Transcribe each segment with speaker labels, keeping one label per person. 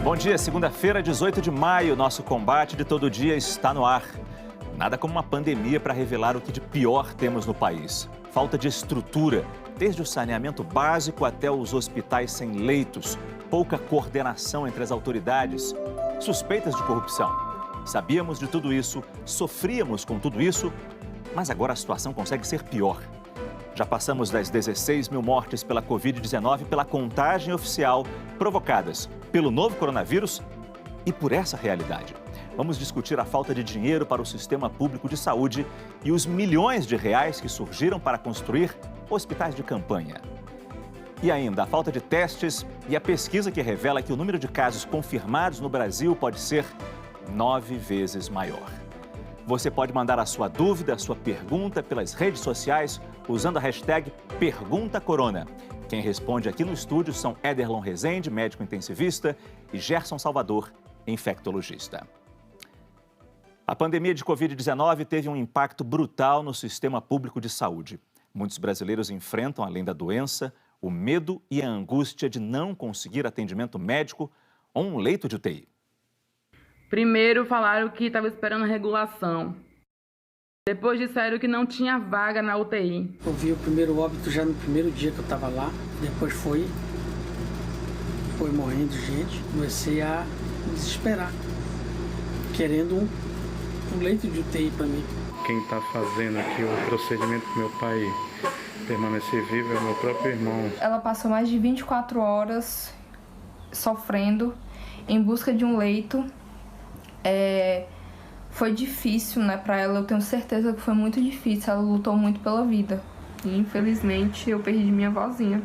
Speaker 1: Bom dia, segunda-feira, 18 de maio. Nosso combate de todo dia está no ar. Nada como uma pandemia para revelar o que de pior temos no país. Falta de estrutura, desde o saneamento básico até os hospitais sem leitos. Pouca coordenação entre as autoridades. Suspeitas de corrupção. Sabíamos de tudo isso, sofríamos com tudo isso, mas agora a situação consegue ser pior. Já passamos das 16 mil mortes pela Covid-19 pela contagem oficial provocadas pelo novo coronavírus e por essa realidade. Vamos discutir a falta de dinheiro para o sistema público de saúde e os milhões de reais que surgiram para construir hospitais de campanha. E ainda a falta de testes e a pesquisa que revela que o número de casos confirmados no Brasil pode ser 9 vezes maior. Você pode mandar a sua dúvida, a sua pergunta pelas redes sociais usando a hashtag PerguntaCorona. Quem responde aqui no estúdio são Ederlon Rezende, médico intensivista, e Gerson Salvador, infectologista. A pandemia de Covid-19 teve um impacto brutal no sistema público de saúde. Muitos brasileiros enfrentam, além da doença, o medo e a angústia de não conseguir atendimento médico ou um leito de UTI.
Speaker 2: Primeiro falaram que estava esperando regulação. Depois disseram que não tinha vaga na UTI.
Speaker 3: Eu vi o primeiro óbito já no primeiro dia que eu estava lá. Depois foi morrendo gente. Comecei a me desesperar, querendo um leito de UTI para mim.
Speaker 4: Quem está fazendo aqui o procedimento do meu pai permanecer vivo é o meu próprio irmão.
Speaker 5: Ela passou mais de 24 horas sofrendo em busca de um leito. Foi difícil, né, para ela, eu tenho certeza que foi muito difícil, ela lutou muito pela vida. E infelizmente eu perdi minha vozinha.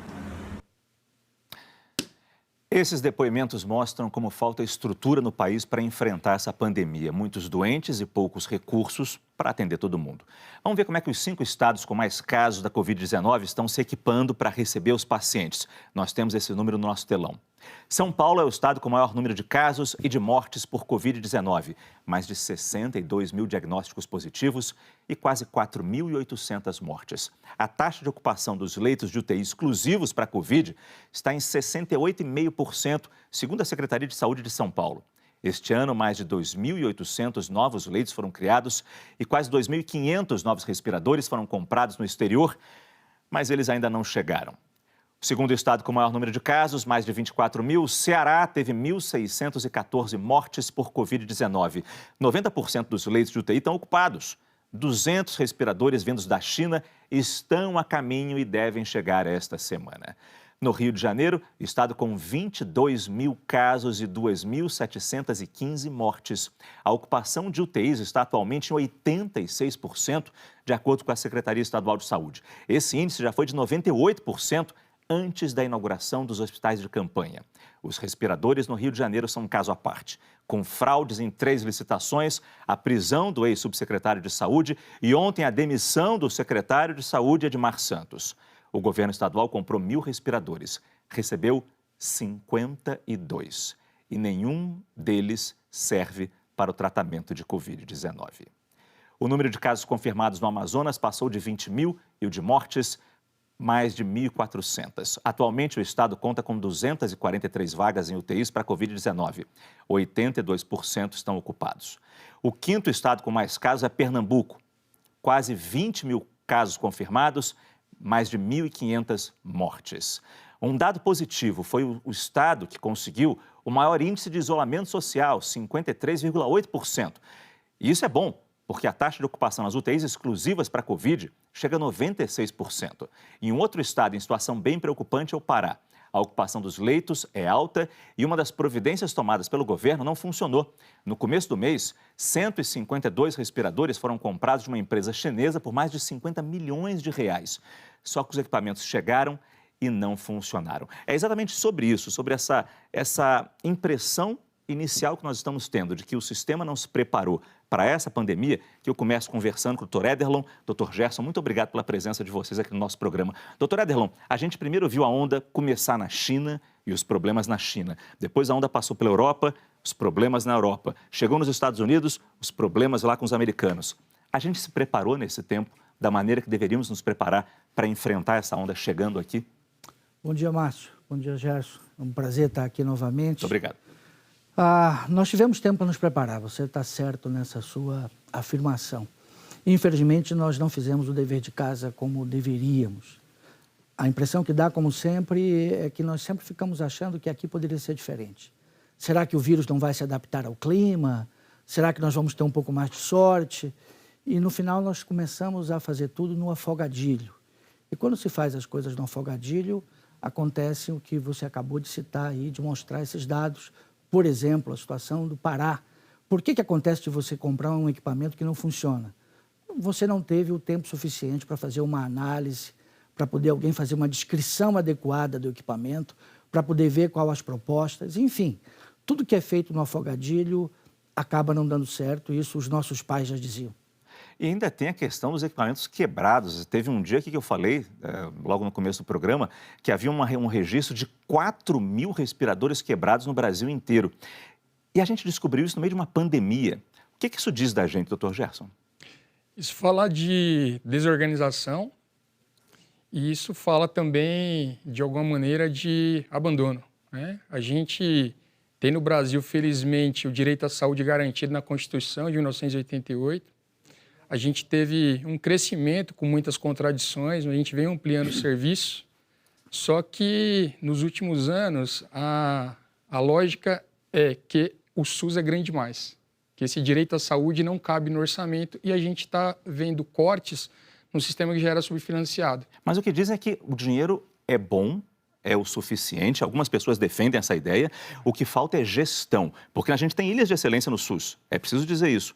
Speaker 1: Esses depoimentos mostram como falta estrutura no país para enfrentar essa pandemia. Muitos doentes e poucos recursos para atender todo mundo. Vamos ver como é que os 5 estados com mais casos da Covid-19 estão se equipando para receber os pacientes. Nós temos esse número no nosso telão. São Paulo é o estado com o maior número de casos e de mortes por Covid-19. Mais de 62 mil diagnósticos positivos e quase 4.800 mortes. A taxa de ocupação dos leitos de UTI exclusivos para a Covid está em 68,5%, segundo a Secretaria de Saúde de São Paulo. Este ano, mais de 2.800 novos leitos foram criados e quase 2.500 novos respiradores foram comprados no exterior, mas eles ainda não chegaram. O segundo estado com o maior número de casos, mais de 24 mil, o Ceará teve 1.614 mortes por Covid-19. 90% dos leitos de UTI estão ocupados. 200 respiradores vindos da China estão a caminho e devem chegar esta semana. No Rio de Janeiro, estado com 22 mil casos e 2.715 mortes. A ocupação de UTIs está atualmente em 86%, de acordo com a Secretaria Estadual de Saúde. Esse índice já foi de 98% antes da inauguração dos hospitais de campanha. Os respiradores no Rio de Janeiro são um caso à parte. Com fraudes em 3 licitações, a prisão do ex-subsecretário de Saúde e ontem a demissão do secretário de Saúde, Edmar Santos. O governo estadual comprou 1.000 respiradores, recebeu 52 e nenhum deles serve para o tratamento de Covid-19. O número de casos confirmados no Amazonas passou de 20 mil e o de mortes, mais de 1.400. Atualmente, o estado conta com 243 vagas em UTIs para Covid-19. 82% estão ocupados. O quinto estado com mais casos é Pernambuco. Quase 20 mil casos confirmados, mais de 1.500 mortes. Um dado positivo foi o estado que conseguiu o maior índice de isolamento social, 53,8%. E isso é bom, porque a taxa de ocupação nas UTIs exclusivas para a Covid chega a 96%. Em um outro estado em situação bem preocupante é o Pará. A ocupação dos leitos é alta e uma das providências tomadas pelo governo não funcionou. No começo do mês, 152 respiradores foram comprados de uma empresa chinesa por mais de 50 milhões de reais. Só que os equipamentos chegaram e não funcionaram. É exatamente sobre isso, sobre essa impressão inicial que nós estamos tendo de que o sistema não se preparou para essa pandemia, que eu começo conversando com o Dr. Ederlon. Dr. Gerson, muito obrigado pela presença de vocês aqui no nosso programa. Dr. Ederlon, a gente primeiro viu a onda começar na China e os problemas na China. Depois a onda passou pela Europa, os problemas na Europa. Chegou nos Estados Unidos, os problemas lá com os americanos. A gente se preparou nesse tempo da maneira que deveríamos nos preparar para enfrentar essa onda chegando aqui?
Speaker 3: Bom dia, Márcio. Bom dia, Gerson. É um prazer estar aqui novamente.
Speaker 1: Muito obrigado.
Speaker 3: Nós tivemos tempo para nos preparar, você está certo nessa sua afirmação. Infelizmente, nós não fizemos o dever de casa como deveríamos. A impressão que dá, como sempre, é que nós sempre ficamos achando que aqui poderia ser diferente. Será que o vírus não vai se adaptar ao clima? Será que nós vamos ter um pouco mais de sorte? E no final nós começamos a fazer tudo no afogadilho. E quando se faz as coisas no afogadilho, acontece o que você acabou de citar aí, de mostrar esses dados. Por exemplo, a situação do Pará. Por que acontece de você comprar um equipamento que não funciona? Você não teve o tempo suficiente para fazer uma análise, para poder alguém fazer uma descrição adequada do equipamento, para poder ver quais as propostas, enfim. Tudo que é feito no afogadilho acaba não dando certo, isso os nossos pais já diziam.
Speaker 1: E ainda tem a questão dos equipamentos quebrados. Teve um dia aqui que eu falei, logo no começo do programa, que havia um registro de 4.000 respiradores quebrados no Brasil inteiro. E a gente descobriu isso no meio de uma pandemia. O que isso diz da gente, doutor Gerson?
Speaker 6: Isso fala de desorganização e isso fala também, de alguma maneira, de abandono, né? A gente tem no Brasil, felizmente, o direito à saúde garantido na Constituição de 1988. A gente teve um crescimento com muitas contradições, a gente vem ampliando o serviço, só que nos últimos anos a lógica é que o SUS é grande demais, que esse direito à saúde não cabe no orçamento e a gente está vendo cortes no sistema que já era subfinanciado.
Speaker 1: Mas o que dizem é que o dinheiro é bom, é o suficiente, algumas pessoas defendem essa ideia, o que falta é gestão, porque a gente tem ilhas de excelência no SUS, é preciso dizer isso.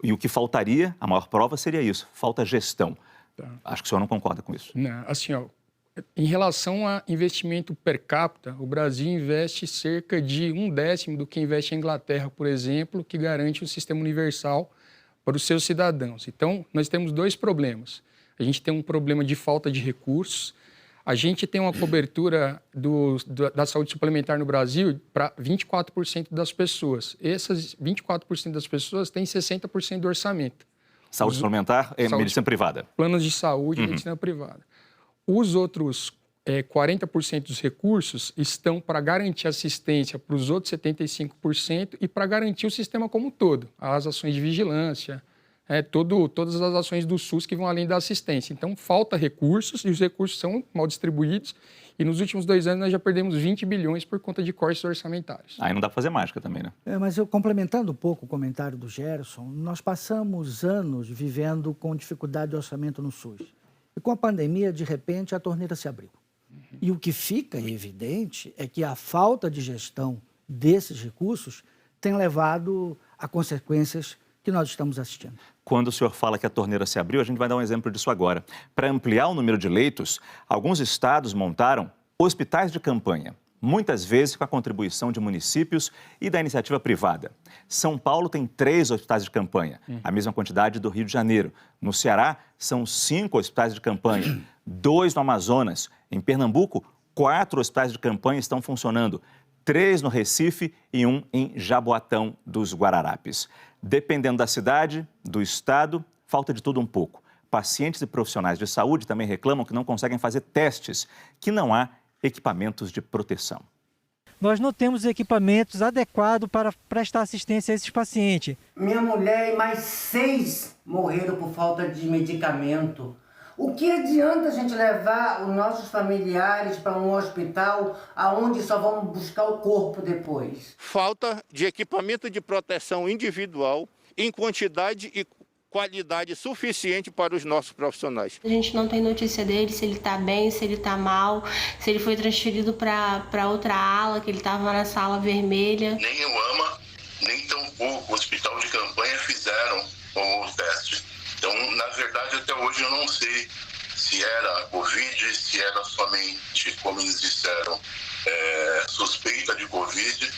Speaker 1: E o que faltaria, a maior prova seria isso, falta gestão. Tá. Acho que o senhor não concorda com isso.
Speaker 6: Não, assim, em relação a investimento per capita, o Brasil investe cerca de 1/10 do que investe a Inglaterra, por exemplo, que garante um sistema universal para os seus cidadãos. Então, nós temos dois problemas. A gente tem um problema de falta de recursos. A gente tem uma cobertura da saúde suplementar no Brasil para 24% das pessoas. Essas 24% das pessoas têm 60% do orçamento.
Speaker 1: Saúde suplementar é medicina privada.
Speaker 6: Planos de saúde e medicina privada. Os outros 40% dos recursos estão para garantir assistência para os outros 75% e para garantir o sistema como um todo. As ações de vigilância, todas as ações do SUS que vão além da assistência. Então, falta recursos e os recursos são mal distribuídos. E nos últimos 2 anos nós já perdemos 20 bilhões por conta de cortes orçamentários.
Speaker 1: Aí não dá para fazer mágica também, né?
Speaker 3: Mas eu, complementando um pouco o comentário do Gerson, nós passamos anos vivendo com dificuldade de orçamento no SUS. E com a pandemia, de repente, a torneira se abriu. E o que fica evidente é que a falta de gestão desses recursos tem levado a consequências que nós estamos assistindo.
Speaker 1: Quando o senhor fala que a torneira se abriu, a gente vai dar um exemplo disso agora. Para ampliar o número de leitos, alguns estados montaram hospitais de campanha, muitas vezes com a contribuição de municípios e da iniciativa privada. São Paulo tem 3 hospitais de campanha, a mesma quantidade do Rio de Janeiro. No Ceará, são 5 hospitais de campanha, 2 no Amazonas. Em Pernambuco, 4 hospitais de campanha estão funcionando, 3 no Recife e 1 em Jaboatão dos Guararapes. Dependendo da cidade, do estado, falta de tudo um pouco. Pacientes e profissionais de saúde também reclamam que não conseguem fazer testes, que não há equipamentos de proteção.
Speaker 7: Nós não temos equipamentos adequados para prestar assistência a esses pacientes.
Speaker 8: Minha mulher e mais 6 morreram por falta de medicamento. O que adianta a gente levar os nossos familiares para um hospital aonde só vão buscar o corpo depois?
Speaker 9: Falta de equipamento de proteção individual em quantidade e qualidade suficiente para os nossos profissionais.
Speaker 10: A gente não tem notícia dele, se ele está bem, se ele está mal, se ele foi transferido para outra ala, que ele estava na sala vermelha.
Speaker 11: Nem o AMA, nem tampouco o hospital de campanha fizeram o teste. Então, na verdade, até hoje eu não sei se era Covid, se era somente, como eles disseram, suspeita de Covid.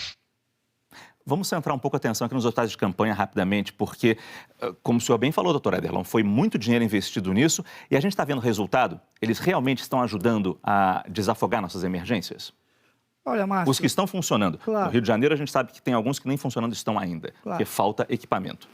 Speaker 1: Vamos centrar um pouco a atenção aqui nos hospitais de campanha rapidamente, porque, como o senhor bem falou, doutor Ederlon, foi muito dinheiro investido nisso e a gente está vendo o resultado. Eles realmente estão ajudando a desafogar nossas emergências?
Speaker 3: Olha, Márcio...
Speaker 1: Os que estão funcionando. Claro. No Rio de Janeiro, a gente sabe que tem alguns que nem funcionando estão ainda, porque falta equipamento.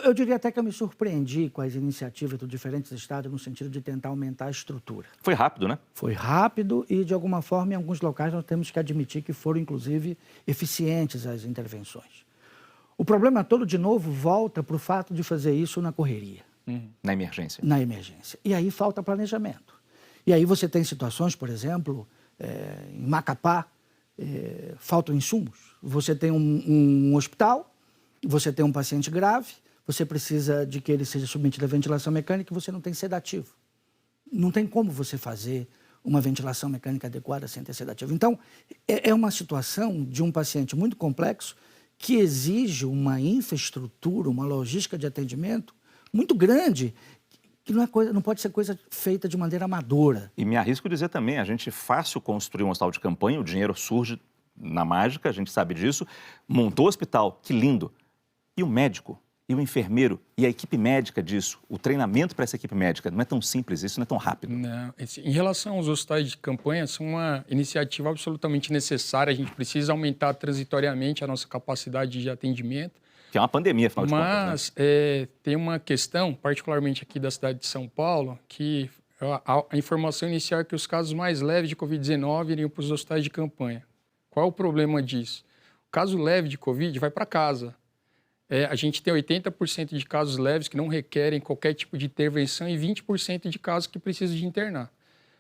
Speaker 3: Eu diria até que eu me surpreendi com as iniciativas dos diferentes estados no sentido de tentar aumentar a estrutura.
Speaker 1: Foi rápido, né?
Speaker 3: Foi rápido e, de alguma forma, em alguns locais nós temos que admitir que foram, inclusive, eficientes as intervenções. O problema todo, de novo, volta para o fato de fazer isso na correria.
Speaker 1: Na emergência.
Speaker 3: Na emergência. E aí falta planejamento. E aí você tem situações, por exemplo, em Macapá, faltam insumos. Você tem um hospital, você tem um paciente grave, você precisa de que ele seja submetido à ventilação mecânica e você não tem sedativo. Não tem como você fazer uma ventilação mecânica adequada sem ter sedativo. Então, é uma situação de um paciente muito complexo que exige uma infraestrutura, uma logística de atendimento muito grande, que não pode ser coisa feita de maneira amadora.
Speaker 1: E me arrisco a dizer também, a gente fácil construir um hospital de campanha, o dinheiro surge na mágica, a gente sabe disso, montou o hospital, que lindo. E o médico, e o enfermeiro, e a equipe médica disso, o treinamento para essa equipe médica, não é tão simples, isso não é tão rápido.
Speaker 6: Não, em relação aos hospitais de campanha, são uma iniciativa absolutamente necessária, a gente precisa aumentar transitoriamente a nossa capacidade de atendimento.
Speaker 1: Que é uma pandemia, afinal de contas.
Speaker 6: Mas tem uma questão, particularmente aqui da cidade de São Paulo, que a informação inicial é que os casos mais leves de Covid-19 iriam para os hospitais de campanha. Qual é o problema disso? O caso leve de Covid vai para casa. A gente tem 80% de casos leves que não requerem qualquer tipo de intervenção e 20% de casos que precisam de internar.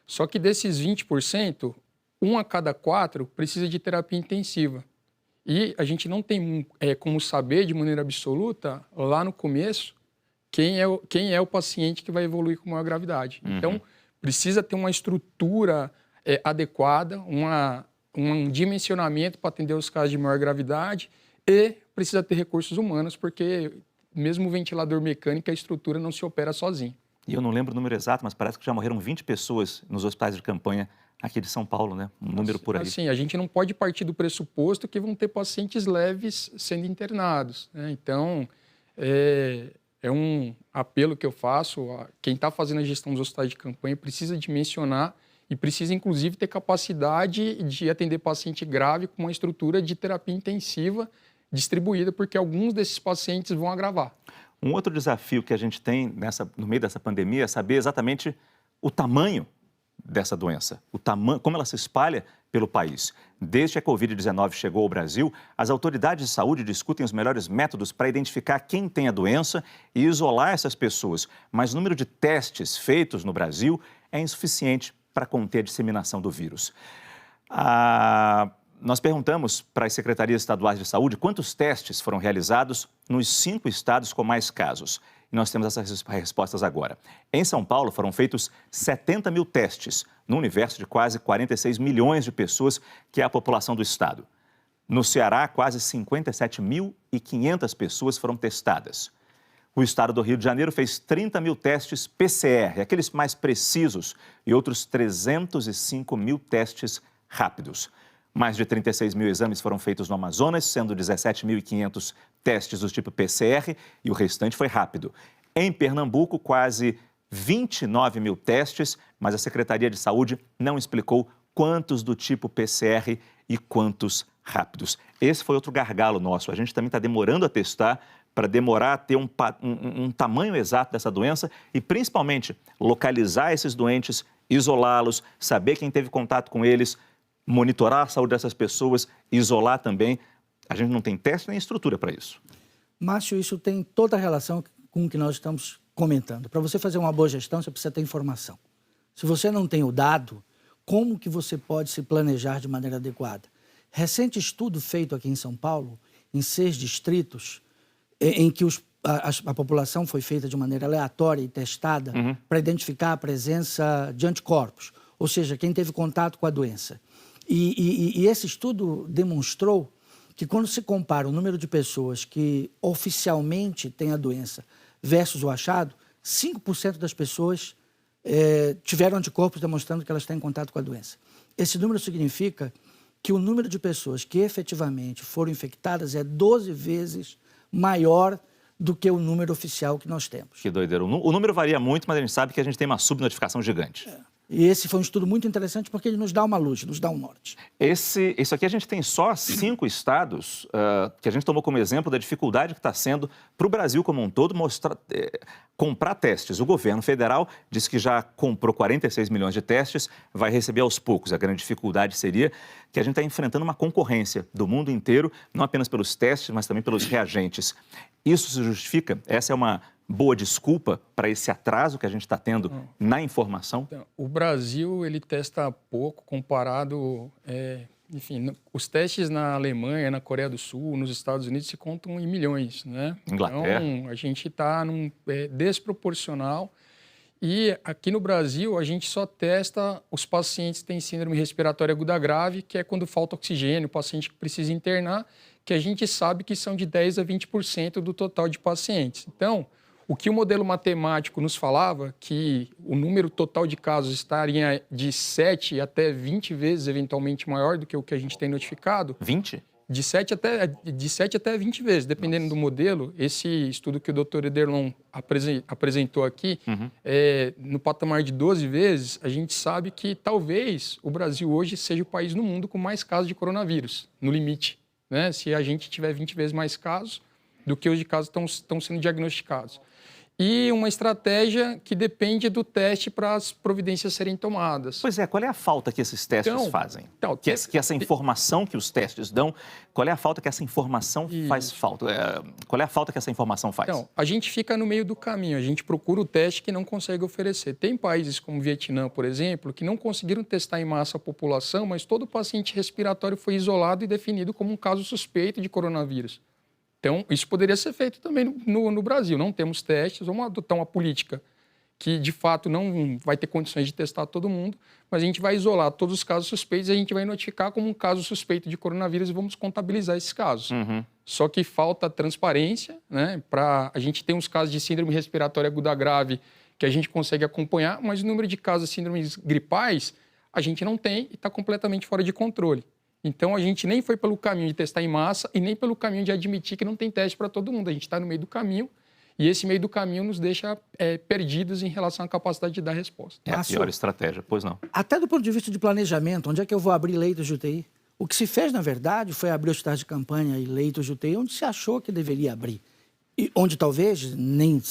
Speaker 6: Só que desses 20%, 1 a cada 4 precisa de terapia intensiva. E a gente não tem como saber de maneira absoluta, lá no começo, quem é o paciente que vai evoluir com maior gravidade. Então, precisa ter uma estrutura adequada, um dimensionamento para atender os casos de maior gravidade e precisa ter recursos humanos, porque mesmo o ventilador mecânico, a estrutura não se opera sozinho.
Speaker 1: E eu não lembro o número exato, mas parece que já morreram 20 pessoas nos hospitais de campanha aqui de São Paulo, né? Um número por aí.
Speaker 6: Assim, a gente não pode partir do pressuposto que vão ter pacientes leves sendo internados, né? Então, é um apelo que eu faço a quem está fazendo a gestão dos hospitais de campanha precisa dimensionar e precisa, inclusive, ter capacidade de atender paciente grave com uma estrutura de terapia intensiva distribuída, porque alguns desses pacientes vão agravar.
Speaker 1: Um outro desafio que a gente tem no meio dessa pandemia é saber exatamente o tamanho dessa doença, como ela se espalha pelo país. Desde que a Covid-19 chegou ao Brasil, as autoridades de saúde discutem os melhores métodos para identificar quem tem a doença e isolar essas pessoas. Mas o número de testes feitos no Brasil é insuficiente para conter a disseminação do vírus. Nós perguntamos para as secretarias estaduais de saúde quantos testes foram realizados nos 5 estados com mais casos. E nós temos essas respostas agora. Em São Paulo, foram feitos 70 mil testes, no universo de quase 46 milhões de pessoas, que é a população do estado. No Ceará, quase 57.500 pessoas foram testadas. O estado do Rio de Janeiro fez 30 mil testes PCR, aqueles mais precisos, e outros 305 mil testes rápidos. Mais de 36 mil exames foram feitos no Amazonas, sendo 17.500 testes do tipo PCR e o restante foi rápido. Em Pernambuco, quase 29 mil testes, mas a Secretaria de Saúde não explicou quantos do tipo PCR e quantos rápidos. Esse foi outro gargalo nosso. A gente também está demorando a testar para demorar a ter um tamanho exato dessa doença e, principalmente, localizar esses doentes, isolá-los, saber quem teve contato com eles, monitorar a saúde dessas pessoas, isolar também. A gente não tem teste nem estrutura para isso.
Speaker 3: Márcio, isso tem toda a relação com o que nós estamos comentando. Para você fazer uma boa gestão, você precisa ter informação. Se você não tem o dado, como que você pode se planejar de maneira adequada? Recente estudo feito aqui em São Paulo, em 6 distritos, em que a população foi feita de maneira aleatória e testada para identificar a presença de anticorpos, ou seja, quem teve contato com a doença. E esse estudo demonstrou que quando se compara o número de pessoas que oficialmente têm a doença versus o achado, 5% das pessoas tiveram anticorpos demonstrando que elas têm contato com a doença. Esse número significa que o número de pessoas que efetivamente foram infectadas é 12 vezes maior do que o número oficial que nós temos.
Speaker 1: Que doideira. O número varia muito, mas a gente sabe que a gente tem uma subnotificação gigante.
Speaker 3: E esse foi um estudo muito interessante porque ele nos dá uma luz, nos dá um norte.
Speaker 1: Isso aqui a gente tem só 5 estados que a gente tomou como exemplo da dificuldade que está sendo para o Brasil como um todo comprar testes. O governo federal disse que já comprou 46 milhões de testes, vai receber aos poucos. A grande dificuldade seria que a gente está enfrentando uma concorrência do mundo inteiro, não apenas pelos testes, mas também pelos reagentes. Isso se justifica? Essa é uma boa desculpa para esse atraso que a gente está tendo na informação?
Speaker 6: Então, o Brasil, ele testa pouco comparado, enfim, os testes na Alemanha, na Coreia do Sul, nos Estados Unidos se contam em milhões, né?
Speaker 1: Inglaterra.
Speaker 6: Então, a gente está desproporcional e aqui no Brasil a gente só testa os pacientes que têm síndrome respiratória aguda grave, que é quando falta oxigênio, o paciente que precisa internar, que a gente sabe que são de 10% a 20% do total de pacientes. Então, o que o modelo matemático nos falava, que o número total de casos estaria de 7 até 20 vezes, eventualmente, maior do que o que a gente tem notificado.
Speaker 1: 20?
Speaker 6: De 7 até 20 vezes, dependendo do modelo. Esse estudo que o Dr. Ederlon apresentou aqui, no patamar de 12 vezes, a gente sabe que talvez o Brasil hoje seja o país no mundo com mais casos de coronavírus, no limite, né? Se a gente tiver 20 vezes mais casos do que os de casos estão sendo diagnosticados. E uma estratégia que depende do teste para as providências serem tomadas.
Speaker 1: Pois é, qual é a falta que esses testes fazem? Que essa informação que os testes dão, qual é a falta que essa informação faz falta? Qual é a falta que essa informação faz?
Speaker 6: Então, a gente fica no meio do caminho, a gente procura o teste que não consegue oferecer. Tem países como o Vietnã, por exemplo, que não conseguiram testar em massa a população, mas todo paciente respiratório foi isolado e definido como um caso suspeito de coronavírus. Então, isso poderia ser feito também no Brasil. Não temos testes, vamos adotar uma política que, de fato, não vai ter condições de testar todo mundo, mas a gente vai isolar todos os casos suspeitos e a gente vai notificar como um caso suspeito de coronavírus e vamos contabilizar esses casos. Só que falta transparência, né? A gente tem uns casos de síndrome respiratória aguda grave que a gente consegue acompanhar, mas o número de casos de síndromes gripais a gente não tem e está completamente fora de controle. Então, a gente nem foi pelo caminho de testar em massa e nem pelo caminho de admitir que não tem teste para todo mundo. A gente está no meio do caminho e esse meio do caminho nos deixa perdidos em relação à capacidade de dar resposta.
Speaker 1: É a pior estratégia, pois não.
Speaker 3: Até do ponto de vista de planejamento, onde é que eu vou abrir leitos de UTI? O que se fez, na verdade, foi abrir hospitais de campanha e leitos de UTI onde se achou que deveria abrir. E onde talvez nem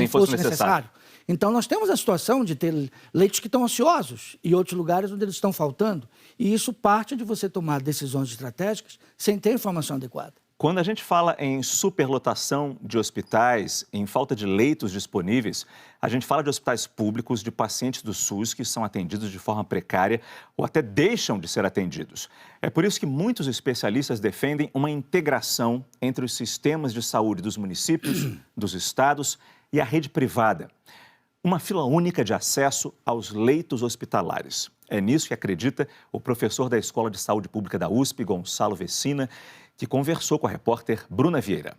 Speaker 3: fosse necessário. Então, nós temos a situação de ter leitos que estão ociosos e outros lugares onde eles estão faltando. E isso parte de você tomar decisões estratégicas sem ter informação adequada.
Speaker 1: Quando a gente fala em superlotação de hospitais, em falta de leitos disponíveis, a gente fala de hospitais públicos, de pacientes do SUS que são atendidos de forma precária ou até deixam de ser atendidos. É por isso que muitos especialistas defendem uma integração entre os sistemas de saúde dos municípios, dos estados e a rede privada. Uma fila única de acesso aos leitos hospitalares. É nisso que acredita o professor da Escola de Saúde Pública da USP, Gonçalo Vecina, que conversou com a repórter Bruna Vieira.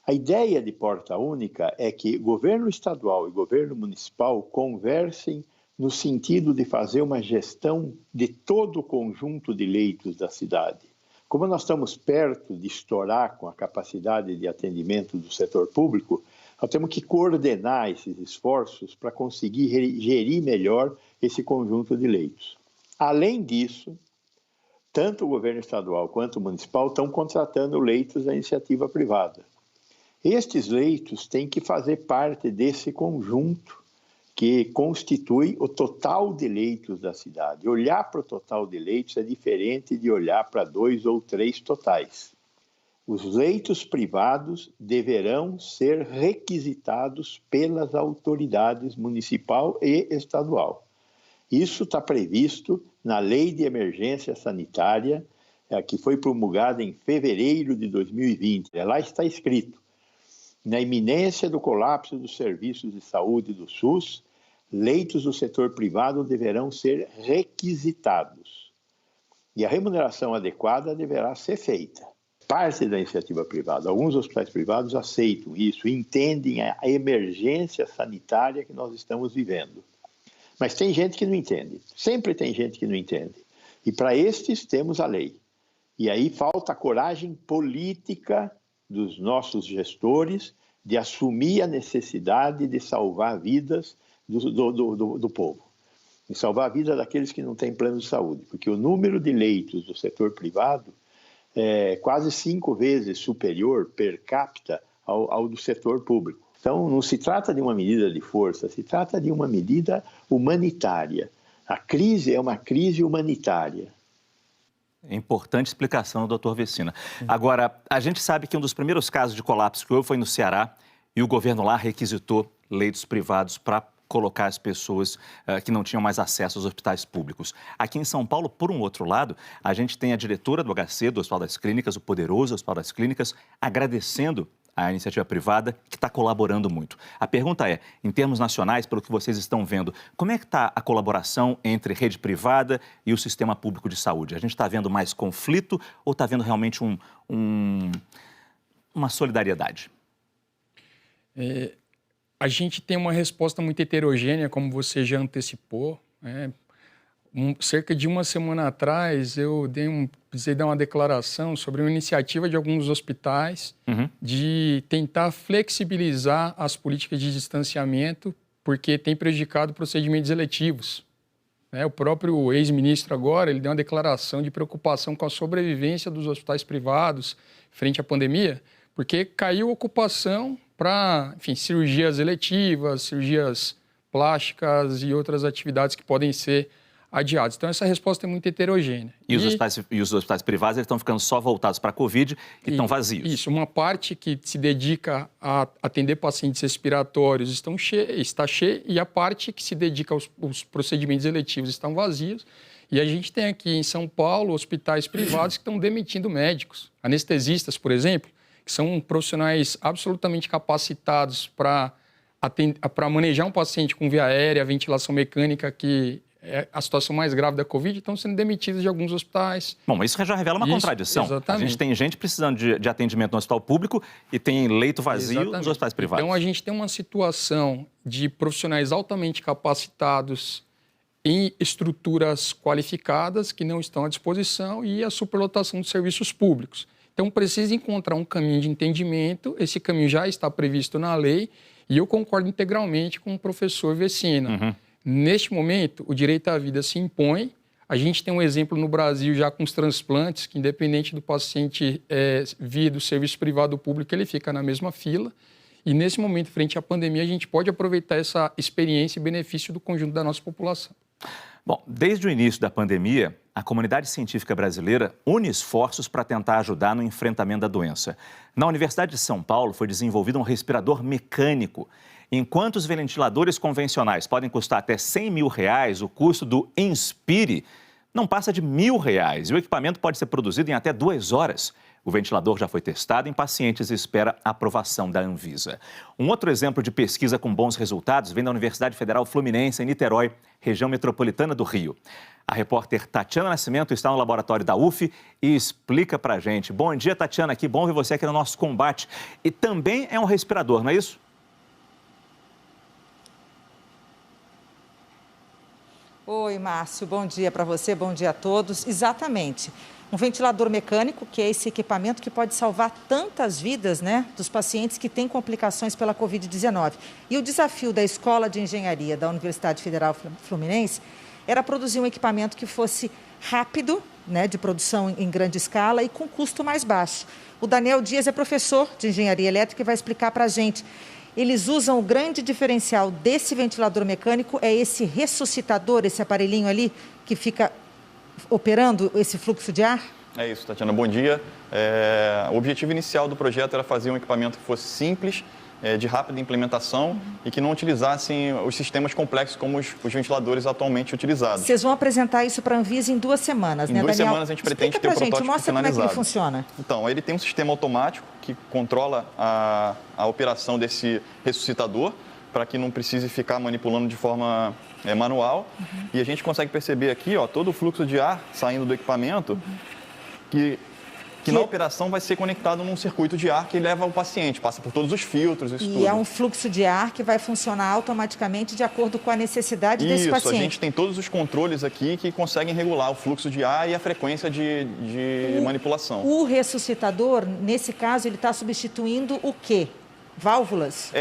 Speaker 12: A ideia de porta única é que governo estadual e governo municipal conversem no sentido de fazer uma gestão de todo o conjunto de leitos da cidade. Como nós estamos perto de estourar com a capacidade de atendimento do setor público, nós temos que coordenar esses esforços para conseguir gerir melhor esse conjunto de leitos. Além disso, tanto o governo estadual quanto o municipal estão contratando leitos da iniciativa privada. Estes leitos têm que fazer parte desse conjunto que constitui o total de leitos da cidade. Olhar para o total de leitos é diferente de olhar para 2 ou 3 totais. Os leitos privados deverão ser requisitados pelas autoridades municipal e estadual. Isso está previsto na Lei de Emergência Sanitária, que foi promulgada em fevereiro de 2020. Lá está escrito: na iminência do colapso dos serviços de saúde do SUS, leitos do setor privado deverão ser requisitados. E a remuneração adequada deverá ser feita. Parte da iniciativa privada, alguns hospitais privados aceitam isso, entendem a emergência sanitária que nós estamos vivendo. Mas tem gente que não entende, sempre tem gente que não entende. E para estes temos a lei. E aí falta a coragem política dos nossos gestores de assumir a necessidade de salvar vidas do povo, em salvar a vida daqueles que não têm plano de saúde, porque o número de leitos do setor privado é quase 5 vezes superior per capita ao do setor público. Então, não se trata de uma medida de força, se trata de uma medida humanitária. A crise é uma crise humanitária.
Speaker 1: Importante explicação, doutor Vecina. Agora, a gente sabe que um dos primeiros casos de colapso que houve foi no Ceará e o governo lá requisitou leitos privados para colocar as pessoas que não tinham mais acesso aos hospitais públicos. Aqui em São Paulo, por um outro lado, a gente tem a diretora do HC, do Hospital das Clínicas, o poderoso Hospital das Clínicas, agradecendo a iniciativa privada que está colaborando muito. A pergunta é, em termos nacionais, pelo que vocês estão vendo, como é que está a colaboração entre rede privada e o sistema público de saúde? A gente está vendo mais conflito ou está vendo realmente uma solidariedade?
Speaker 6: A gente tem uma resposta muito heterogênea, como você já antecipou. Cerca de uma semana atrás, eu precisei dar uma declaração sobre uma iniciativa de alguns hospitais de tentar flexibilizar as políticas de distanciamento, porque tem prejudicado procedimentos eletivos. O próprio ex-ministro agora, ele deu uma declaração de preocupação com a sobrevivência dos hospitais privados frente à pandemia, porque caiu a ocupação para, enfim, cirurgias eletivas, cirurgias plásticas e outras atividades que podem ser adiados. Então, essa resposta é muito heterogênea.
Speaker 1: E os hospitais privados estão ficando só voltados para a Covid e estão vazios?
Speaker 6: Isso. Uma parte que se dedica a atender pacientes respiratórios está cheia e a parte que se dedica aos procedimentos eletivos estão vazios. E a gente tem aqui em São Paulo hospitais privados que estão demitindo médicos. Anestesistas, por exemplo, que são profissionais absolutamente capacitados para manejar um paciente com via aérea, ventilação mecânica, que é a situação mais grave da Covid, estão sendo demitidos de alguns hospitais.
Speaker 1: Bom, mas isso já revela uma contradição.
Speaker 6: Exatamente.
Speaker 1: A gente tem gente precisando de atendimento no hospital público e tem leito vazio nos hospitais privados.
Speaker 6: Então, a gente tem uma situação de profissionais altamente capacitados em estruturas qualificadas que não estão à disposição e a superlotação de serviços públicos. Então, precisa encontrar um caminho de entendimento, esse caminho já está previsto na lei e eu concordo integralmente com o professor Vecina. Neste momento, o direito à vida se impõe. A gente tem um exemplo no Brasil já com os transplantes, que independente do paciente vir do serviço privado ou público, ele fica na mesma fila. E nesse momento, frente à pandemia, a gente pode aproveitar essa experiência e benefício do conjunto da nossa população.
Speaker 1: Bom, desde o início da pandemia, a comunidade científica brasileira une esforços para tentar ajudar no enfrentamento da doença. Na Universidade de São Paulo foi desenvolvido um respirador mecânico. Enquanto os ventiladores convencionais podem custar até R$100 mil, o custo do Inspire não passa de R$1.000 e o equipamento pode ser produzido em até 2 horas. O ventilador já foi testado em pacientes e espera a aprovação da Anvisa. Um outro exemplo de pesquisa com bons resultados vem da Universidade Federal Fluminense, em Niterói, região metropolitana do Rio. A repórter Tatiana Nascimento está no laboratório da UF e explica pra gente. Bom dia, Tatiana, que bom ver você aqui no nosso combate. E também é um respirador, não é isso?
Speaker 13: Oi, Márcio, bom dia para você, bom dia a todos. Exatamente, um ventilador mecânico, que é esse equipamento que pode salvar tantas vidas, né, dos pacientes que têm complicações pela Covid-19. E o desafio da Escola de Engenharia da Universidade Federal Fluminense era produzir um equipamento que fosse rápido, né, de produção em grande escala e com custo mais baixo. O Daniel Dias é professor de Engenharia Elétrica e vai explicar para a gente. Eles usam o grande diferencial desse ventilador mecânico, é esse ressuscitador, esse aparelhinho ali que fica operando esse fluxo de ar?
Speaker 14: É isso, Tatiana, bom dia. O objetivo inicial do projeto era fazer um equipamento que fosse simples, de rápida implementação e que não utilizassem os sistemas complexos como os ventiladores atualmente utilizados.
Speaker 13: Vocês vão apresentar isso para a Anvisa em 2 semanas, né, Daniel?
Speaker 14: Em 2 semanas a gente pretende ter o protótipo finalizado.
Speaker 13: Mostra como é que ele funciona.
Speaker 14: Então, ele tem um sistema automático que controla a operação desse ressuscitador para que não precise ficar manipulando de forma manual. E a gente consegue perceber aqui, todo o fluxo de ar saindo do equipamento que na operação vai ser conectado num circuito de ar que leva o paciente, passa por todos os filtros, isso tudo.
Speaker 13: E é um fluxo de ar que vai funcionar automaticamente de acordo com a necessidade desse paciente.
Speaker 14: Isso, a gente tem todos os controles aqui que conseguem regular o fluxo de ar e a frequência de manipulação.
Speaker 13: O ressuscitador, nesse caso, ele está substituindo o quê? Válvulas?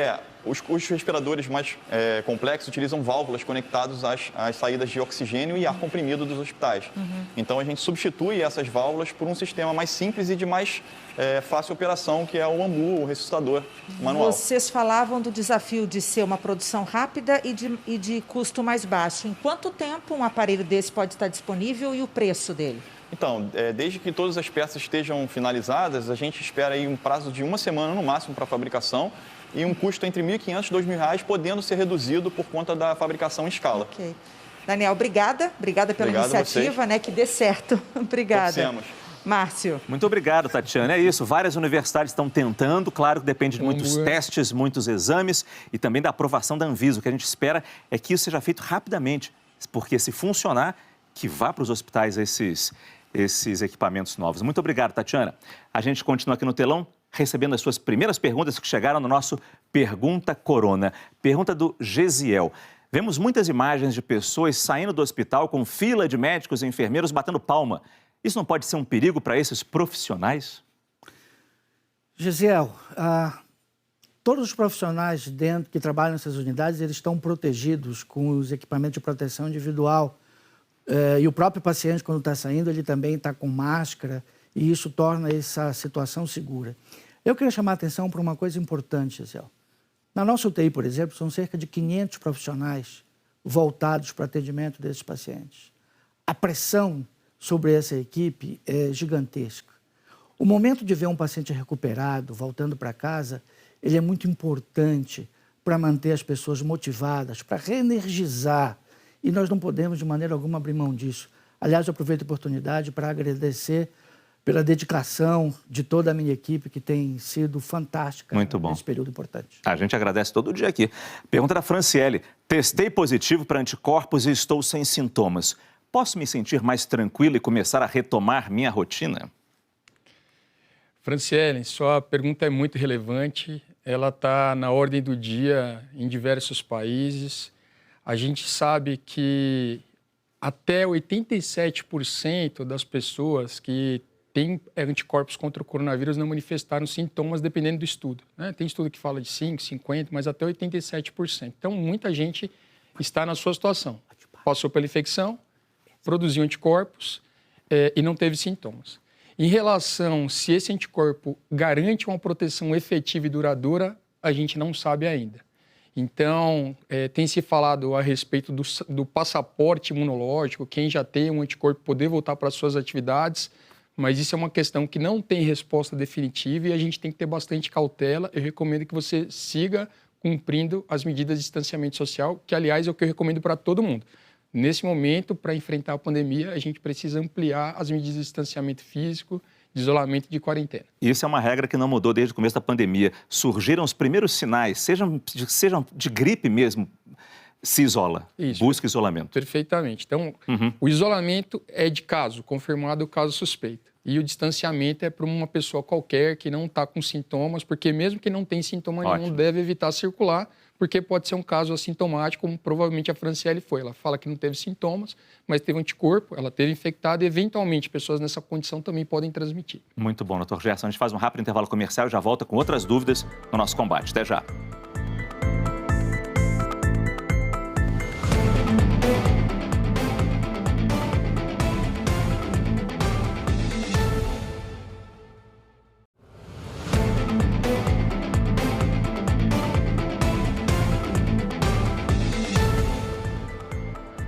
Speaker 14: Os respiradores mais complexos utilizam válvulas conectadas às saídas de oxigênio e ar comprimido dos hospitais. Então, a gente substitui essas válvulas por um sistema mais simples e de mais fácil operação, que é o AMBU, o ressuscitador manual.
Speaker 13: Vocês falavam do desafio de ser uma produção rápida e de custo mais baixo. Em quanto tempo um aparelho desse pode estar disponível e o preço dele?
Speaker 14: Então, desde que todas as peças estejam finalizadas, a gente espera aí um prazo de 1 semana no máximo para a fabricação e um custo entre R$ 1.500 e R$ 2.000, podendo ser reduzido por conta da fabricação em escala.
Speaker 13: Ok. Daniel, obrigada pela iniciativa, né? Que dê certo. Obrigada.
Speaker 14: Torcemos.
Speaker 13: Márcio.
Speaker 1: Muito obrigado, Tatiana. É isso, várias universidades estão tentando, claro que depende de muitos testes, muitos exames e também da aprovação da Anvisa. O que a gente espera é que isso seja feito rapidamente, porque se funcionar, que vá para os hospitais esses equipamentos novos. Muito obrigado, Tatiana. A gente continua aqui no telão, recebendo as suas primeiras perguntas que chegaram no nosso Pergunta Corona. Pergunta do Gesiel. Vemos muitas imagens de pessoas saindo do hospital com fila de médicos e enfermeiros batendo palma. Isso não pode ser um perigo para esses profissionais?
Speaker 3: Gesiel, todos os profissionais que trabalham nessas unidades, eles estão protegidos com os equipamentos de proteção individual. E o próprio paciente, quando está saindo, ele também está com máscara e isso torna essa situação segura. Eu queria chamar a atenção para uma coisa importante, Gesiel. Na nossa UTI, por exemplo, são cerca de 500 profissionais voltados para o atendimento desses pacientes. A pressão sobre essa equipe é gigantesca. O momento de ver um paciente recuperado, voltando para casa, ele é muito importante para manter as pessoas motivadas, para reenergizar. E nós não podemos, de maneira alguma, abrir mão disso. Aliás, eu aproveito a oportunidade para agradecer pela dedicação de toda a minha equipe, que tem sido fantástica nesse período importante.
Speaker 1: A gente agradece todo dia aqui. Pergunta da Franciele. Testei positivo para anticorpos e estou sem sintomas. Posso me sentir mais tranquilo e começar a retomar minha rotina?
Speaker 6: Franciele, sua pergunta é muito relevante. Ela está na ordem do dia em diversos países. A gente sabe que até 87% das pessoas que têm anticorpos contra o coronavírus não manifestaram sintomas, dependendo do estudo, né? Tem estudo que fala de 5%, 50%, mas até 87%. Então, muita gente está na sua situação. Passou pela infecção, produziu anticorpos e não teve sintomas. Em relação se esse anticorpo garante uma proteção efetiva e duradoura, a gente não sabe ainda. Então, tem se falado a respeito do passaporte imunológico, quem já tem um anticorpo poder voltar para as suas atividades, mas isso é uma questão que não tem resposta definitiva e a gente tem que ter bastante cautela. Eu recomendo que você siga cumprindo as medidas de distanciamento social, que, aliás, é o que eu recomendo para todo mundo. Nesse momento, para enfrentar a pandemia, a gente precisa ampliar as medidas de distanciamento físico, de isolamento e de quarentena.
Speaker 1: Isso é uma regra que não mudou desde o começo da pandemia. Surgiram os primeiros sinais, sejam de gripe mesmo, se isola. Isso. Busca isolamento.
Speaker 6: Perfeitamente. Então, o isolamento é de caso, confirmado o caso suspeito. E o distanciamento é para uma pessoa qualquer que não está com sintomas, porque mesmo que não tenha sintoma nenhum, deve evitar circular, porque pode ser um caso assintomático, como provavelmente a Franciele foi. Ela fala que não teve sintomas, mas teve anticorpo, ela teve infectada e, eventualmente, pessoas nessa condição também podem transmitir.
Speaker 1: Muito bom, doutor Gerson. A gente faz um rápido intervalo comercial e já volta com outras dúvidas no nosso combate. Até já.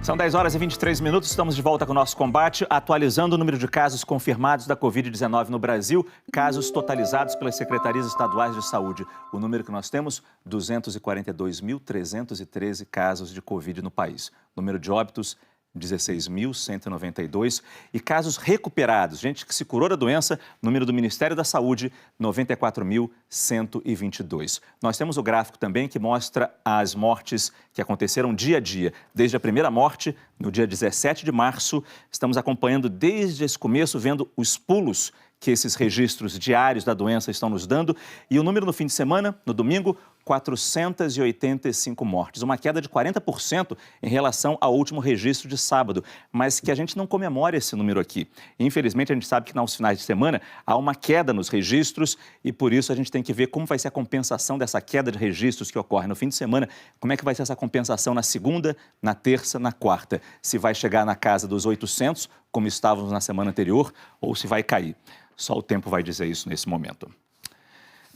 Speaker 1: São 10 horas e 23 minutos, estamos de volta com o nosso combate, atualizando o número de casos confirmados da Covid-19 no Brasil, casos totalizados pelas secretarias estaduais de saúde. O número que nós temos, 242.313 casos de Covid no país. Número de óbitos, 16.192 e casos recuperados, gente que se curou da doença, número do Ministério da Saúde, 94.122. Nós temos o gráfico também que mostra as mortes que aconteceram dia a dia. Desde a primeira morte, no dia 17 de março, estamos acompanhando desde esse começo, vendo os pulos que esses registros diários da doença estão nos dando. E o número no fim de semana, no domingo, 485 mortes, uma queda de 40% em relação ao último registro de sábado, mas que a gente não comemora esse número aqui. Infelizmente, a gente sabe que nos finais de semana há uma queda nos registros e por isso a gente tem que ver como vai ser a compensação dessa queda de registros que ocorre no fim de semana, como é que vai ser essa compensação na segunda, na terça, na quarta, se vai chegar na casa dos 800, como estávamos na semana anterior, ou se vai cair. Só o tempo vai dizer isso nesse momento.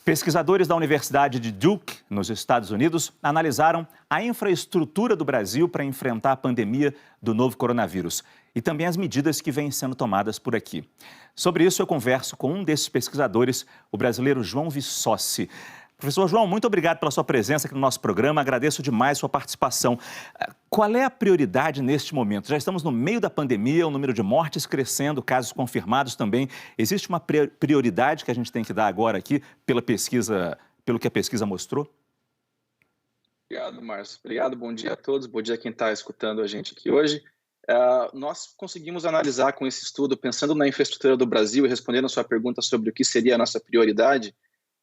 Speaker 1: Pesquisadores da Universidade de Duke, nos Estados Unidos, analisaram a infraestrutura do Brasil para enfrentar a pandemia do novo coronavírus e também as medidas que vêm sendo tomadas por aqui. Sobre isso, eu converso com um desses pesquisadores, o brasileiro João Vissossi. Professor João, muito obrigado pela sua presença aqui no nosso programa, agradeço demais sua participação. Qual é a prioridade neste momento? Já estamos no meio da pandemia, o número de mortes crescendo, casos confirmados também. Existe uma prioridade que a gente tem que dar agora aqui pela pesquisa, pelo que a pesquisa mostrou?
Speaker 15: Obrigado, Márcio. Obrigado, bom dia a todos, bom dia a quem está escutando a gente aqui hoje. Nós conseguimos analisar com esse estudo, pensando na infraestrutura do Brasil e respondendo a sua pergunta sobre o que seria a nossa prioridade,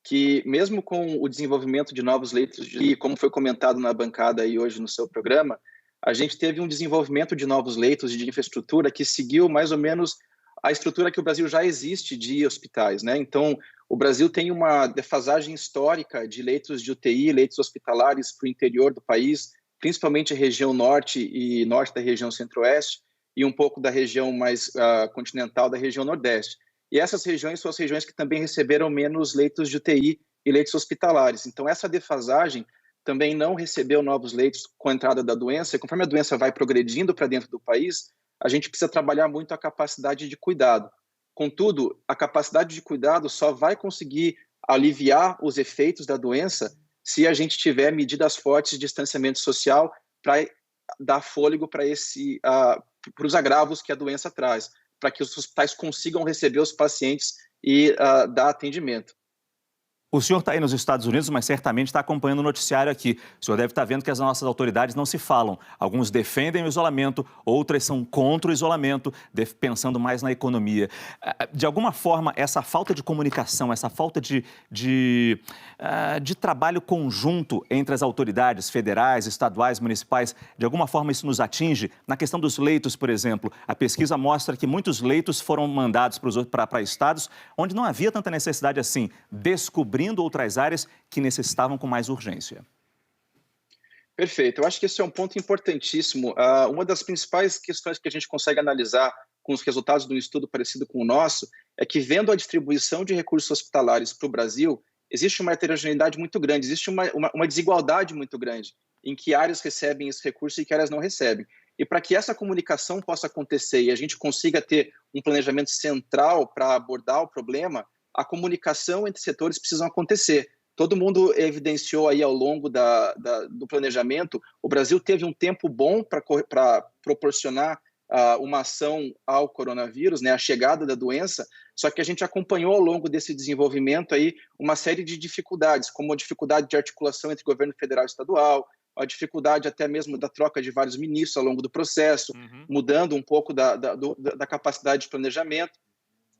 Speaker 15: que mesmo com o desenvolvimento de novos leitos de como foi comentado na bancada aí hoje no seu programa, a gente teve um desenvolvimento de novos leitos de infraestrutura que seguiu mais ou menos a estrutura que o Brasil já existe de hospitais, né? Então, o Brasil tem uma defasagem histórica de leitos de UTI, leitos hospitalares para o interior do país, principalmente a região norte e norte da região centro-oeste e um pouco da região mais continental da região nordeste. E essas regiões são as regiões que também receberam menos leitos de UTI e leitos hospitalares. Então, essa defasagem também não recebeu novos leitos com a entrada da doença. E conforme a doença vai progredindo para dentro do país, a gente precisa trabalhar muito a capacidade de cuidado. Contudo, a capacidade de cuidado só vai conseguir aliviar os efeitos da doença se a gente tiver medidas fortes de distanciamento social para dar fôlego para os agravos que a doença traz, para que os hospitais consigam receber os pacientes e dar atendimento.
Speaker 1: O senhor está aí nos Estados Unidos, mas certamente está acompanhando o noticiário aqui. O senhor deve estar vendo que as nossas autoridades não se falam. Alguns defendem o isolamento, outras são contra o isolamento, pensando mais na economia. De alguma forma, essa falta de comunicação, essa falta de trabalho conjunto entre as autoridades federais, estaduais, municipais, de alguma forma isso nos atinge? Na questão dos leitos, por exemplo, a pesquisa mostra que muitos leitos foram mandados para estados onde não havia tanta necessidade assim, descobrindo outras áreas que necessitavam com mais urgência.
Speaker 15: Perfeito. Eu acho que esse é um ponto importantíssimo. Uma das principais questões que a gente consegue analisar com os resultados de um estudo parecido com o nosso é que, vendo a distribuição de recursos hospitalares para o Brasil, existe uma heterogeneidade muito grande, existe uma desigualdade muito grande em que áreas recebem esse recurso e que áreas não recebem. E para que essa comunicação possa acontecer e a gente consiga ter um planejamento central para abordar o problema, a comunicação entre setores precisa acontecer. Todo mundo evidenciou aí ao longo do planejamento, o Brasil teve um tempo bom para proporcionar uma ação ao coronavírus, né, a chegada da doença, só que a gente acompanhou ao longo desse desenvolvimento aí uma série de dificuldades, como a dificuldade de articulação entre governo federal e estadual, a dificuldade até mesmo da troca de vários ministros ao longo do processo, mudando um pouco da capacidade de planejamento.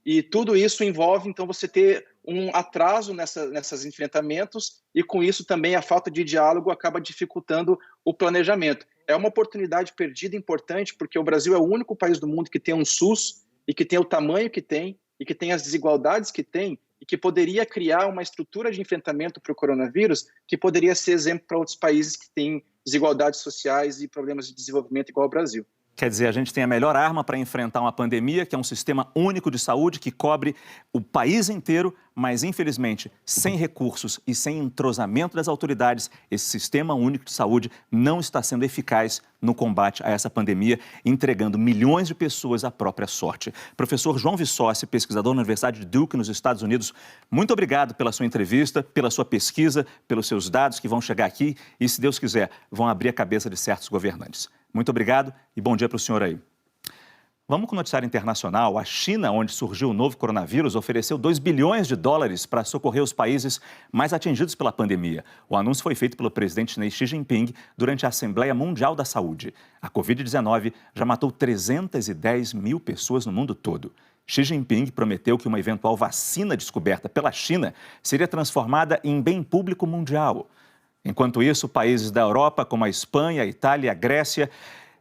Speaker 15: E tudo isso envolve, então, você ter um atraso nesses enfrentamentos e, com isso, também a falta de diálogo acaba dificultando o planejamento. É uma oportunidade perdida importante, porque o Brasil é o único país do mundo que tem um SUS e que tem o tamanho que tem e que tem as desigualdades que tem e que poderia criar uma estrutura de enfrentamento para o coronavírus que poderia ser exemplo para outros países que têm desigualdades sociais e problemas de desenvolvimento igual ao Brasil.
Speaker 1: Quer dizer, a gente tem a melhor arma para enfrentar uma pandemia, que é um sistema único de saúde que cobre o país inteiro, mas, infelizmente, sem recursos e sem entrosamento das autoridades, esse sistema único de saúde não está sendo eficaz no combate a essa pandemia, entregando milhões de pessoas à própria sorte. Professor João Vissossi, pesquisador na Universidade de Duke, nos Estados Unidos, muito obrigado pela sua entrevista, pela sua pesquisa, pelos seus dados que vão chegar aqui e, se Deus quiser, vão abrir a cabeça de certos governantes. Muito obrigado e bom dia para o senhor aí. Vamos com o noticiário internacional. A China, onde surgiu o novo coronavírus, ofereceu 2 bilhões de dólares para socorrer os países mais atingidos pela pandemia. O anúncio foi feito pelo presidente chinês Xi Jinping durante a Assembleia Mundial da Saúde. A Covid-19 já matou 310 mil pessoas no mundo todo. Xi Jinping prometeu que uma eventual vacina descoberta pela China seria transformada em bem público mundial. Enquanto isso, países da Europa, como a Espanha, a Itália e a Grécia,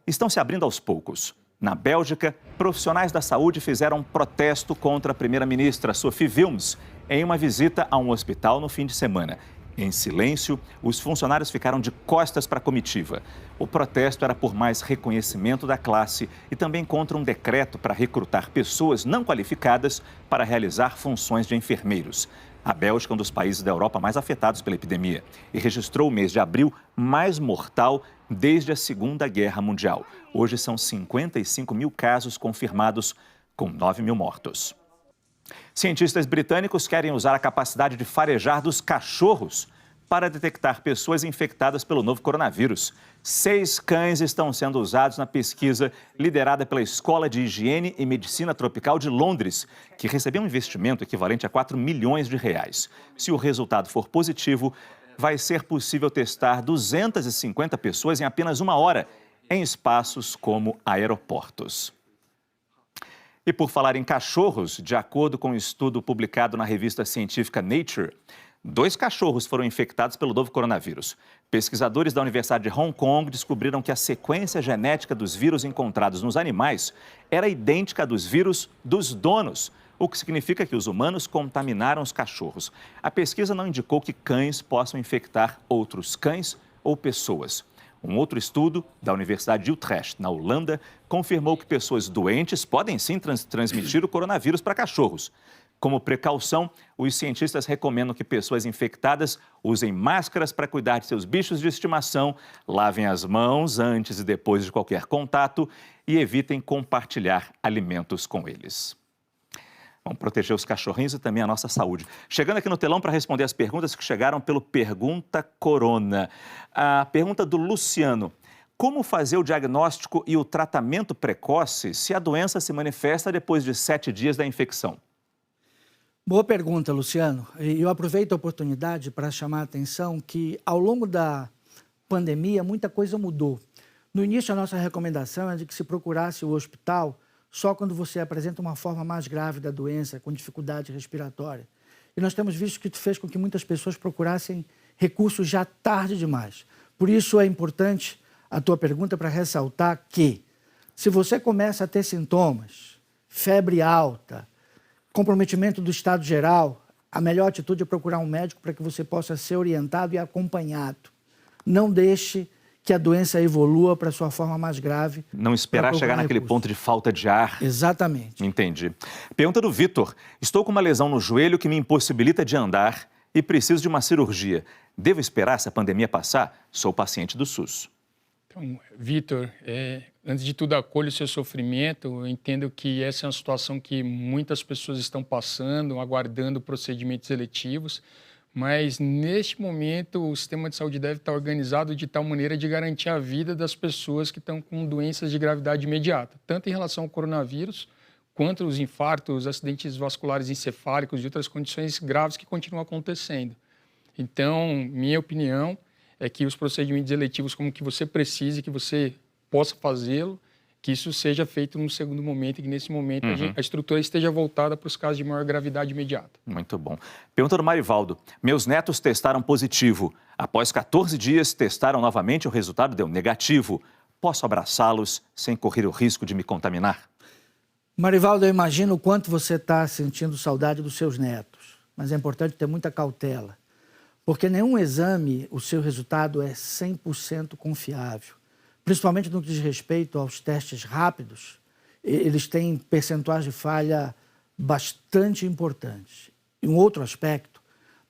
Speaker 1: estão se abrindo aos poucos. Na Bélgica, profissionais da saúde fizeram um protesto contra a primeira-ministra Sophie Wilms em uma visita a um hospital no fim de semana. Em silêncio, os funcionários ficaram de costas para a comitiva. O protesto era por mais reconhecimento da classe e também contra um decreto para recrutar pessoas não qualificadas para realizar funções de enfermeiros. A Bélgica é um dos países da Europa mais afetados pela epidemia e registrou o mês de abril mais mortal desde a Segunda Guerra Mundial. Hoje são 55 mil casos confirmados, com 9 mil mortos. Cientistas britânicos querem usar a capacidade de farejar dos cachorros para detectar pessoas infectadas pelo novo coronavírus. 6 cães estão sendo usados na pesquisa liderada pela Escola de Higiene e Medicina Tropical de Londres, que recebeu um investimento equivalente a 4 milhões de reais. Se o resultado for positivo, vai ser possível testar 250 pessoas em apenas 1 hora, em espaços como aeroportos. E por falar em cachorros, de acordo com um estudo publicado na revista científica Nature, 2 cachorros foram infectados pelo novo coronavírus. Pesquisadores da Universidade de Hong Kong descobriram que a sequência genética dos vírus encontrados nos animais era idêntica à dos vírus dos donos, o que significa que os humanos contaminaram os cachorros. A pesquisa não indicou que cães possam infectar outros cães ou pessoas. Um outro estudo da Universidade de Utrecht, na Holanda, confirmou que pessoas doentes podem sim transmitir o coronavírus para cachorros. Como precaução, os cientistas recomendam que pessoas infectadas usem máscaras para cuidar de seus bichos de estimação, lavem as mãos antes e depois de qualquer contato e evitem compartilhar alimentos com eles. Vamos proteger os cachorrinhos e também a nossa saúde. Chegando aqui no telão para responder as perguntas que chegaram pelo Pergunta Corona. A pergunta do Luciano. Como fazer o diagnóstico e o tratamento precoce se a doença se manifesta depois de 7 dias da infecção?
Speaker 3: Boa pergunta, Luciano. E eu aproveito a oportunidade para chamar a atenção que, ao longo da pandemia, muita coisa mudou. No início, a nossa recomendação é de que se procurasse o hospital só quando você apresenta uma forma mais grave da doença, com dificuldade respiratória. E nós temos visto que fez com que muitas pessoas procurassem recursos já tarde demais. Por isso é importante a tua pergunta para ressaltar que, se você começa a ter sintomas, febre alta, comprometimento do estado geral, a melhor atitude é procurar um médico para que você possa ser orientado e acompanhado. Não deixe que a doença evolua para sua forma mais grave.
Speaker 1: Não esperar chegar naquele ponto de falta de ar.
Speaker 3: Exatamente.
Speaker 1: Entendi. Pergunta do Vitor. Estou com uma lesão no joelho que me impossibilita de andar e preciso de uma cirurgia. Devo esperar essa pandemia passar? Sou paciente do SUS.
Speaker 6: Então, Vitor, antes de tudo, acolho o seu sofrimento. Eu entendo que essa é uma situação que muitas pessoas estão passando, aguardando procedimentos eletivos. Mas, neste momento, o sistema de saúde deve estar organizado de tal maneira de garantir a vida das pessoas que estão com doenças de gravidade imediata, tanto em relação ao coronavírus, quanto os infartos, acidentes vasculares encefálicos e outras condições graves que continuam acontecendo. Então, minha opinião é que os procedimentos eletivos, como que você precise, que você possa fazê-lo, que isso seja feito num segundo momento e que nesse momento a estrutura esteja voltada para os casos de maior gravidade imediata.
Speaker 1: Muito bom. Pergunta do Marivaldo. Meus netos testaram positivo. Após 14 dias, testaram novamente, o resultado deu negativo. Posso abraçá-los sem correr o risco de me contaminar?
Speaker 3: Marivaldo, eu imagino o quanto você está sentindo saudade dos seus netos. Mas é importante ter muita cautela. Porque nenhum exame, o seu resultado é 100% confiável. Principalmente no que diz respeito aos testes rápidos, eles têm percentuais de falha bastante importantes. E um outro aspecto,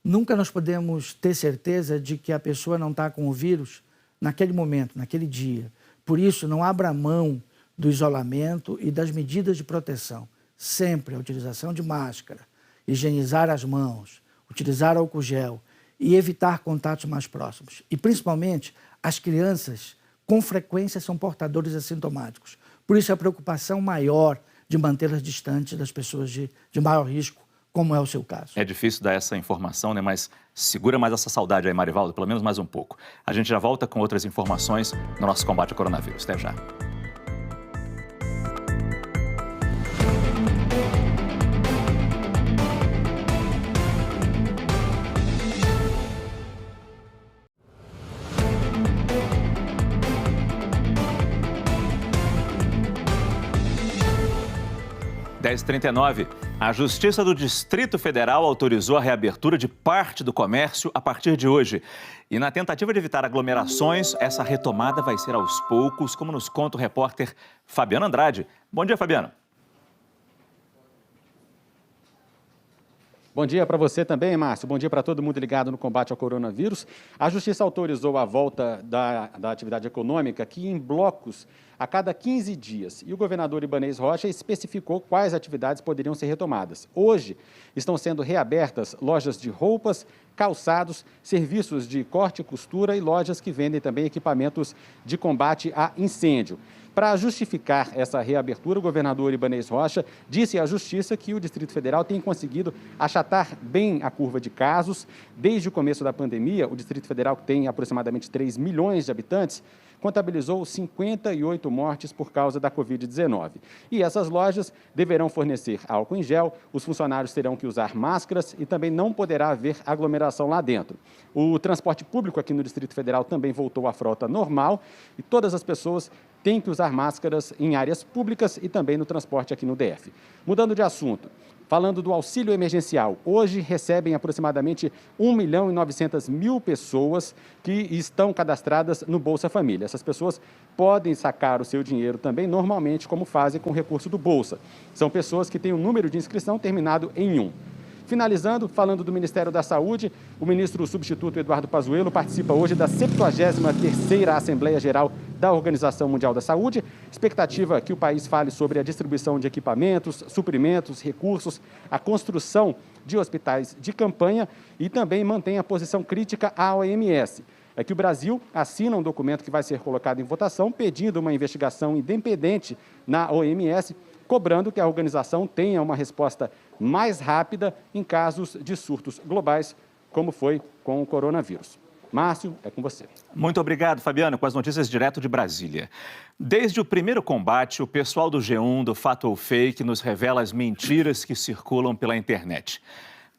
Speaker 3: nunca nós podemos ter certeza de que a pessoa não está com o vírus naquele momento, naquele dia. Por isso, não abra mão do isolamento e das medidas de proteção. Sempre a utilização de máscara, higienizar as mãos, utilizar álcool gel e evitar contatos mais próximos. E, principalmente, as crianças com frequência são portadores assintomáticos. Por isso, a preocupação maior de mantê-las distantes das pessoas de maior risco, como é o seu caso.
Speaker 1: É difícil dar essa informação, né? Mas segura mais essa saudade aí, Marivaldo, pelo menos mais um pouco. A gente já volta com outras informações no nosso combate ao coronavírus. Até já. 10h39. A Justiça do Distrito Federal autorizou a reabertura de parte do comércio a partir de hoje. E na tentativa de evitar aglomerações, essa retomada vai ser aos poucos, como nos conta o repórter Fabiano Andrade. Bom dia, Fabiano.
Speaker 16: Bom dia para você também, Márcio. Bom dia para todo mundo ligado no combate ao coronavírus. A Justiça autorizou a volta da atividade econômica aqui em blocos a cada 15 dias. E o governador Ibanez Rocha especificou quais atividades poderiam ser retomadas. Hoje estão sendo reabertas lojas de roupas, calçados, serviços de corte e costura e lojas que vendem também equipamentos de combate a incêndio. Para justificar essa reabertura, o governador Ibanez Rocha disse à Justiça que o Distrito Federal tem conseguido achatar bem a curva de casos. Desde o começo da pandemia, o Distrito Federal, que tem aproximadamente 3 milhões de habitantes, contabilizou 58 mortes por causa da Covid-19. E essas lojas deverão fornecer álcool em gel, os funcionários terão que usar máscaras e também não poderá haver aglomeração lá dentro. O transporte público aqui no Distrito Federal também voltou à frota normal e todas as pessoas têm que usar máscaras em áreas públicas e também no transporte aqui no DF. Mudando de assunto, falando do auxílio emergencial, hoje recebem aproximadamente 1.900.000 pessoas que estão cadastradas no Bolsa Família. Essas pessoas podem sacar o seu dinheiro também normalmente, como fazem com o recurso do Bolsa. São pessoas que têm um número de inscrição terminado em 1. Finalizando, falando do Ministério da Saúde, o ministro substituto Eduardo Pazuello participa hoje da 73ª Assembleia Geral da Organização Mundial da Saúde. Expectativa que o país fale sobre a distribuição de equipamentos, suprimentos, recursos, a construção de hospitais de campanha e também mantenha a posição crítica à OMS. É que o Brasil assina um documento que vai ser colocado em votação pedindo uma investigação independente na OMS, cobrando que a organização tenha uma resposta mais rápida em casos de surtos globais, como foi com o coronavírus. Márcio, é com você.
Speaker 1: Muito obrigado, Fabiano, com as notícias direto de Brasília. Desde o primeiro combate, o pessoal do G1, do Fato ou Fake, nos revela as mentiras que circulam pela internet.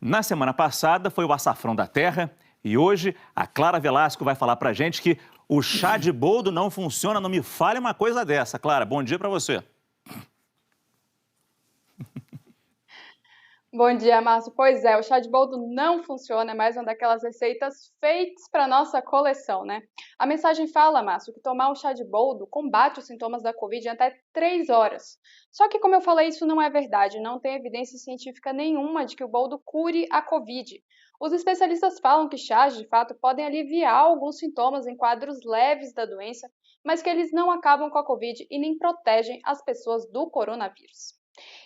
Speaker 1: Na semana passada foi o açafrão da terra e hoje a Clara Velasco vai falar pra gente que o chá de boldo não funciona. Não me fale uma coisa dessa. Clara, bom dia pra você.
Speaker 17: Bom dia, Márcio. Pois é, o chá de boldo não funciona, é mais uma daquelas receitas feitas para nossa coleção, né? A mensagem fala, Márcio, que tomar o chá de boldo combate os sintomas da Covid em até 3 horas. Só que, como eu falei, isso não é verdade, não tem evidência científica nenhuma de que o boldo cure a Covid. Os especialistas falam que chás, de fato, podem aliviar alguns sintomas em quadros leves da doença, mas que eles não acabam com a Covid e nem protegem as pessoas do coronavírus.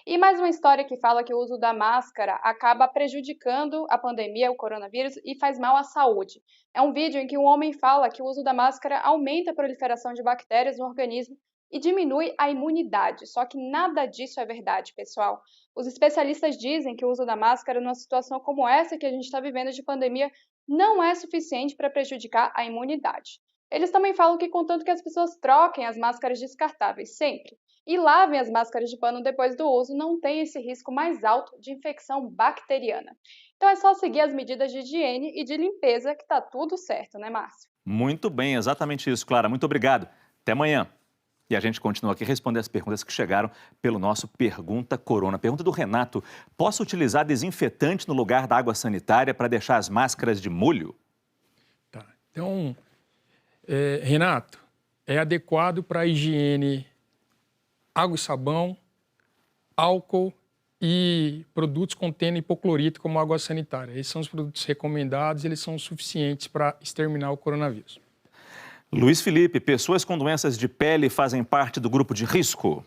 Speaker 17: E mais uma história que fala que o uso da máscara acaba prejudicando a pandemia, o coronavírus, e faz mal à saúde. É um vídeo em que um homem fala que o uso da máscara aumenta a proliferação de bactérias no organismo e diminui a imunidade. Só que nada disso é verdade, pessoal. Os especialistas dizem que o uso da máscara numa situação como essa que a gente está vivendo de pandemia não é suficiente para prejudicar a imunidade. Eles também falam que, contanto que as pessoas troquem as máscaras descartáveis sempre e lavem as máscaras de pano depois do uso, não tem esse risco mais alto de infecção bacteriana. Então é só seguir as medidas de higiene e de limpeza que tá tudo certo, né, Márcio?
Speaker 1: Muito bem, exatamente isso, Clara. Muito obrigado. Até amanhã. E a gente continua aqui respondendo as perguntas que chegaram pelo nosso Pergunta Corona. Pergunta do Renato: posso utilizar desinfetante no lugar da água sanitária para deixar as máscaras de molho?
Speaker 6: Tá. Então, Renato, é adequado para a higiene água e sabão, álcool e produtos contendo hipoclorito, como água sanitária. Esses são os produtos recomendados, eles são suficientes para exterminar o coronavírus.
Speaker 1: Luiz Felipe, pessoas com doenças de pele fazem parte do grupo de risco?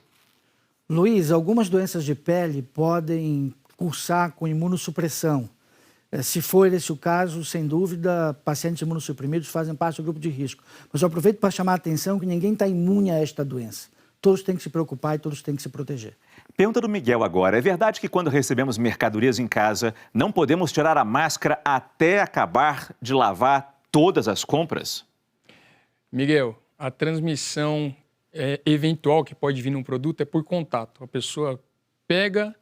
Speaker 3: Luiz, algumas doenças de pele podem cursar com imunossupressão. Se for esse o caso, sem dúvida, pacientes imunossuprimidos fazem parte do grupo de risco. Mas eu aproveito para chamar a atenção que ninguém está imune a esta doença. Todos têm que se preocupar e todos têm que se proteger.
Speaker 1: Pergunta do Miguel agora. É verdade que quando recebemos mercadorias em casa, não podemos tirar a máscara até acabar de lavar todas as compras?
Speaker 6: Miguel, a transmissão eventual que pode vir num produto é por contato. A pessoa pega,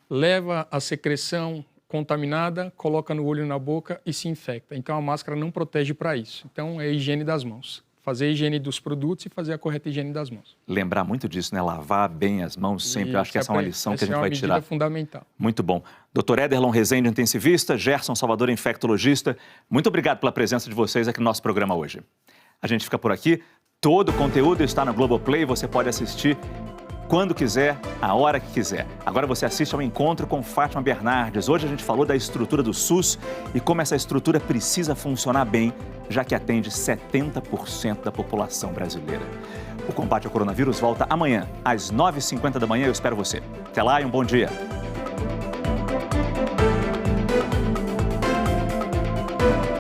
Speaker 6: leva a secreção contaminada, coloca no olho e na boca e se infecta. Então a máscara não protege para isso. Então é a higiene das mãos. fazer a higiene dos produtos e fazer a correta higiene das mãos.
Speaker 1: Lembrar muito disso, né? Lavar bem as mãos sempre. Eu acho que essa é uma lição que a gente vai tirar.
Speaker 6: É uma medida fundamental.
Speaker 1: Muito bom. Dr. Ederlon Rezende, intensivista, Gerson Salvador, infectologista. Muito obrigado pela presença de vocês aqui no nosso programa hoje. A gente fica por aqui. Todo o conteúdo está no Globoplay. Você pode assistir quando quiser, a hora que quiser. Agora você assiste ao Encontro com Fátima Bernardes. Hoje a gente falou da estrutura do SUS e como essa estrutura precisa funcionar bem, já que atende 70% da população brasileira. O Combate ao Coronavírus volta amanhã, às 9h50 da manhã. Eu espero você. Até lá e um bom dia.